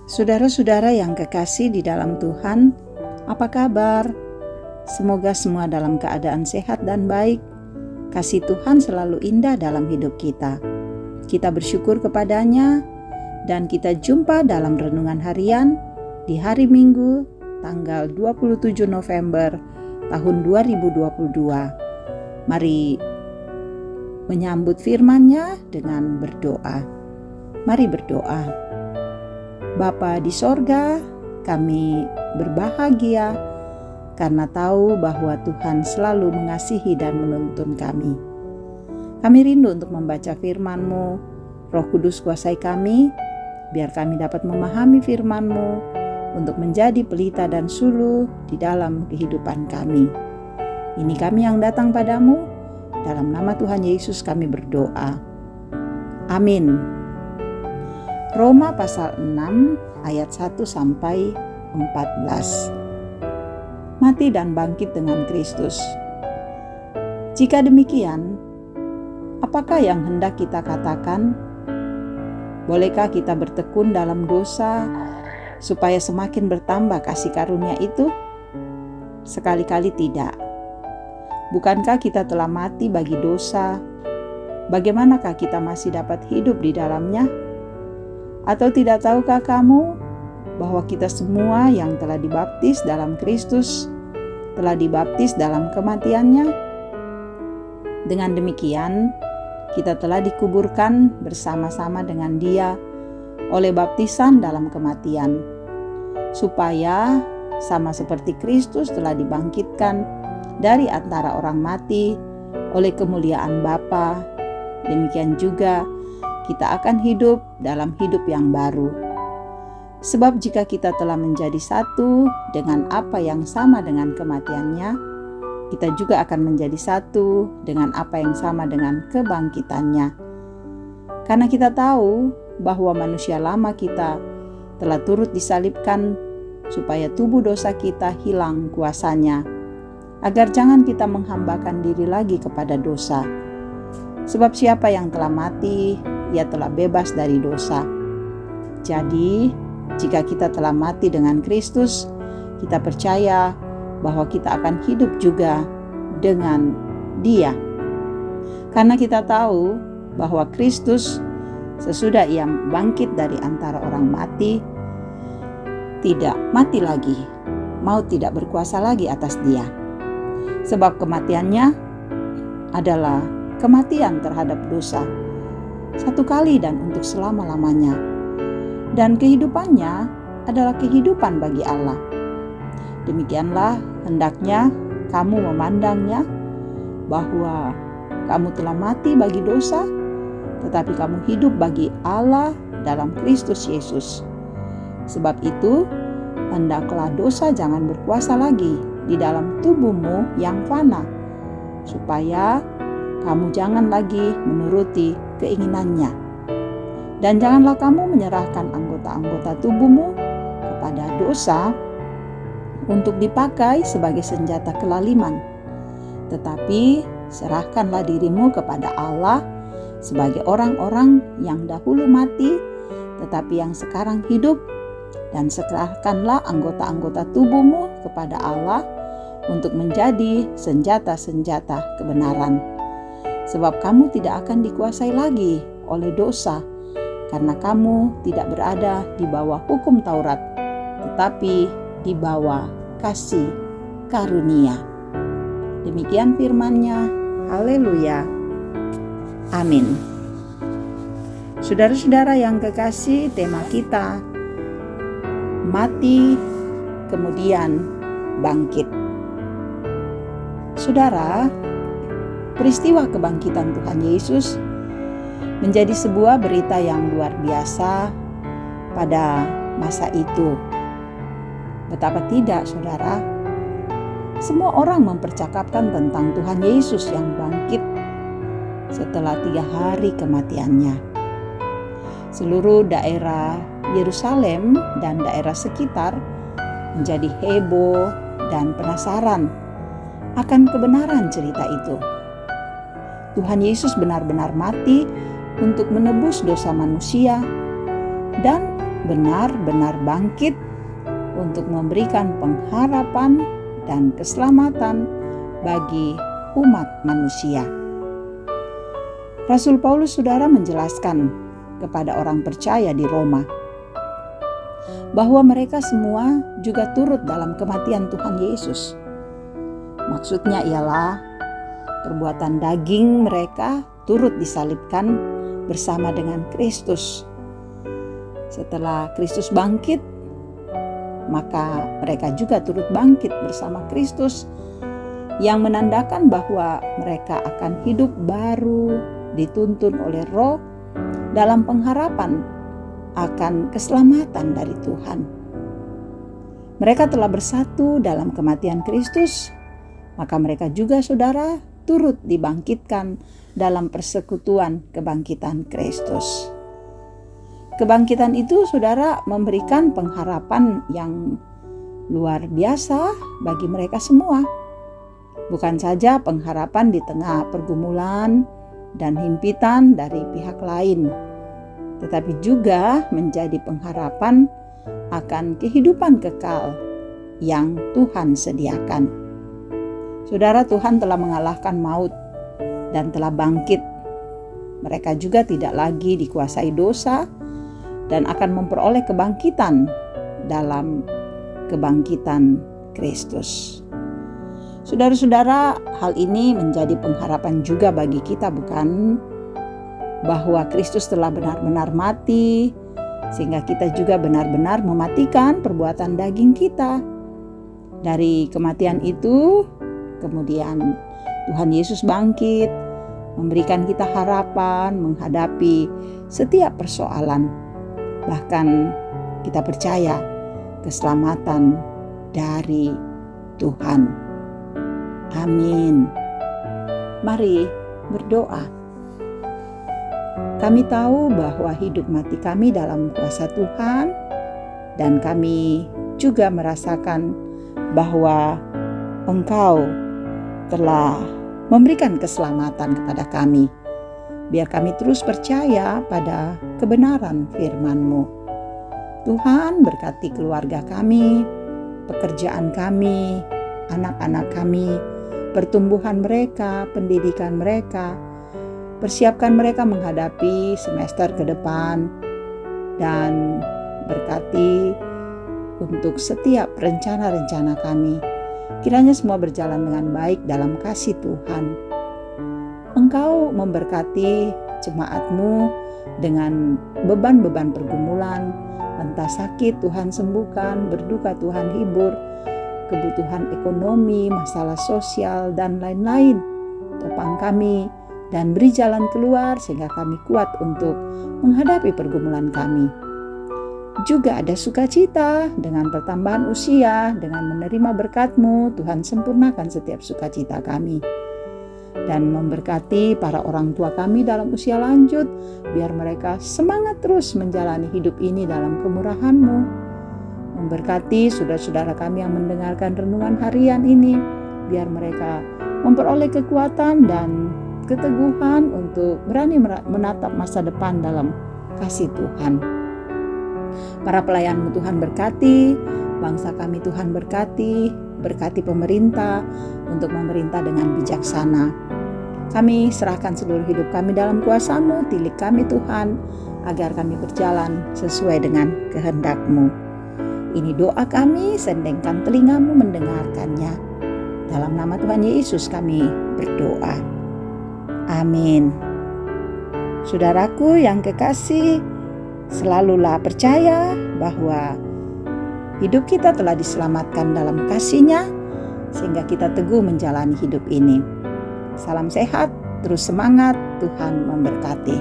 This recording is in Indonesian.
Saudara-saudara yang kekasih di dalam Tuhan, apa kabar? Semoga semua dalam keadaan sehat dan baik. Kasih Tuhan selalu indah dalam hidup kita. Kita bersyukur kepadanya dan kita jumpa dalam renungan harian di hari Minggu tanggal 27 November tahun 2022. Mari menyambut firman-Nya dengan berdoa. Mari berdoa. Bapa di sorga, kami berbahagia karena tahu bahwa Tuhan selalu mengasihi dan menuntun kami. Kami rindu untuk membaca firman-Mu. Roh Kudus kuasai kami, biar kami dapat memahami firman-Mu untuk menjadi pelita dan suluh di dalam kehidupan kami. Ini kami yang datang padamu, dalam nama Tuhan Yesus kami berdoa. Amin. Roma pasal 6 ayat 1-14. Mati dan bangkit dengan Kristus. Jika demikian, apakah yang hendak kita katakan? Bolehkah kita bertekun dalam dosa supaya semakin bertambah kasih karunia itu? Sekali-kali tidak. Bukankah kita telah mati bagi dosa? Bagaimanakah kita masih dapat hidup di dalamnya? Atau tidak tahukah kamu bahwa kita semua yang telah dibaptis dalam Kristus telah dibaptis dalam kematian-Nya? Dengan demikian, kita telah dikuburkan bersama-sama dengan Dia oleh baptisan dalam kematian, supaya sama seperti Kristus telah dibangkitkan dari antara orang mati oleh kemuliaan Bapa, demikian juga kita akan hidup dalam hidup yang baru. Sebab jika kita telah menjadi satu dengan apa yang sama dengan kematian-Nya, kita juga akan menjadi satu dengan apa yang sama dengan kebangkitan-Nya. Karena kita tahu bahwa manusia lama kita telah turut disalibkan supaya tubuh dosa kita hilang kuasanya, agar jangan kita menghambakan diri lagi kepada dosa. Sebab siapa yang telah mati, ia telah bebas dari dosa. Jadi, jika kita telah mati dengan Kristus, kita percaya bahwa kita akan hidup juga dengan Dia. Karena kita tahu bahwa Kristus sesudah Ia bangkit dari antara orang mati, tidak mati lagi, maut tidak berkuasa lagi atas Dia. Sebab kematian-Nya adalah kematian terhadap dosa, satu kali dan untuk selama-lamanya. Dan kehidupan-Nya adalah kehidupan bagi Allah. Demikianlah hendaknya kamu memandangnya, bahwa kamu telah mati bagi dosa, tetapi kamu hidup bagi Allah dalam Kristus Yesus. Sebab itu, hendaklah dosa jangan berkuasa lagi di dalam tubuhmu yang fana, supaya kamu jangan lagi menuruti keinginannya. Dan janganlah kamu menyerahkan anggota-anggota tubuhmu kepada dosa untuk dipakai sebagai senjata kelaliman. Tetapi serahkanlah dirimu kepada Allah sebagai orang-orang yang dahulu mati, tetapi yang sekarang hidup, dan serahkanlah anggota-anggota tubuhmu kepada Allah untuk menjadi senjata-senjata kebenaran. Sebab kamu tidak akan dikuasai lagi oleh dosa, karena kamu tidak berada di bawah hukum Taurat, tetapi di bawah kasih karunia. Demikian firman-Nya. Haleluya. Amin. Saudara-saudara yang kekasih, tema kita mati kemudian bangkit. Saudara, peristiwa kebangkitan Tuhan Yesus menjadi sebuah berita yang luar biasa pada masa itu. Betapa tidak, saudara? Semua orang mempercakapkan tentang Tuhan Yesus yang bangkit setelah 3 hari kematian-Nya. Seluruh daerah Yerusalem dan daerah sekitar menjadi heboh dan penasaran akan kebenaran cerita itu. Tuhan Yesus benar-benar mati untuk menebus dosa manusia dan benar-benar bangkit untuk memberikan pengharapan dan keselamatan bagi umat manusia. Rasul Paulus, saudara, menjelaskan kepada orang percaya di Roma bahwa mereka semua juga turut dalam kematian Tuhan Yesus. Maksudnya ialah perbuatan daging mereka turut disalibkan bersama dengan Kristus. Setelah Kristus bangkit, maka mereka juga turut bangkit bersama Kristus, yang menandakan bahwa mereka akan hidup baru, dituntun oleh Roh dalam pengharapan akan keselamatan dari Tuhan. Mereka telah bersatu dalam kematian Kristus, maka mereka juga, saudara, turut dibangkitkan dalam persekutuan kebangkitan Kristus. Kebangkitan itu, saudara, memberikan pengharapan yang luar biasa bagi mereka semua. Bukan saja pengharapan di tengah pergumulan dan himpitan dari pihak lain, tetapi juga menjadi pengharapan akan kehidupan kekal yang Tuhan sediakan. Saudara, Tuhan telah mengalahkan maut dan telah bangkit. Mereka juga tidak lagi dikuasai dosa dan akan memperoleh kebangkitan dalam kebangkitan Kristus. Saudara-saudara, hal ini menjadi pengharapan juga bagi kita, bukan? Bahwa Kristus telah benar-benar mati, sehingga kita juga benar-benar mematikan perbuatan daging kita. Dari kematian itu, kemudian Tuhan Yesus bangkit, memberikan kita harapan menghadapi setiap persoalan. Bahkan kita percaya keselamatan dari Tuhan. Amin. Mari berdoa. Kami tahu bahwa hidup mati kami dalam kuasa Tuhan, dan kami juga merasakan bahwa Engkau telah memberikan keselamatan kepada kami. Biar kami terus percaya pada kebenaran firman-Mu. Tuhan, berkati keluarga kami, pekerjaan kami, anak-anak kami, pertumbuhan mereka, pendidikan mereka. Persiapkan mereka menghadapi semester ke depan, dan berkati untuk setiap rencana-rencana kami. Kiranya semua berjalan dengan baik dalam kasih Tuhan. Engkau memberkati jemaat-Mu dengan beban-beban pergumulan, entah sakit Tuhan sembuhkan, berduka Tuhan hibur, kebutuhan ekonomi, masalah sosial, dan lain-lain. Topang kami dan beri jalan keluar sehingga kami kuat untuk menghadapi pergumulan kami. Juga ada sukacita dengan pertambahan usia, dengan menerima berkat-Mu. Tuhan sempurnakan setiap sukacita kami. Dan memberkati para orang tua kami dalam usia lanjut, biar mereka semangat terus menjalani hidup ini dalam kemurahan-Mu. Memberkati saudara-saudara kami yang mendengarkan renungan harian ini, biar mereka memperoleh kekuatan dan keteguhan untuk berani menatap masa depan dalam kasih Tuhan. Para pelayan-Mu Tuhan berkati, bangsa kami Tuhan berkati, berkati pemerintah untuk memerintah dengan bijaksana. Kami serahkan seluruh hidup kami dalam kuasa-Mu, tilik kami Tuhan, agar kami berjalan sesuai dengan kehendak-Mu. Ini doa kami, sendengkan telinga-Mu mendengarkannya. Dalam nama Tuhan Yesus kami berdoa. Amin. Saudaraku yang kekasih, selalulah percaya bahwa hidup kita telah diselamatkan dalam kasih-Nya, sehingga kita teguh menjalani hidup ini. Salam sehat, terus semangat, Tuhan memberkati.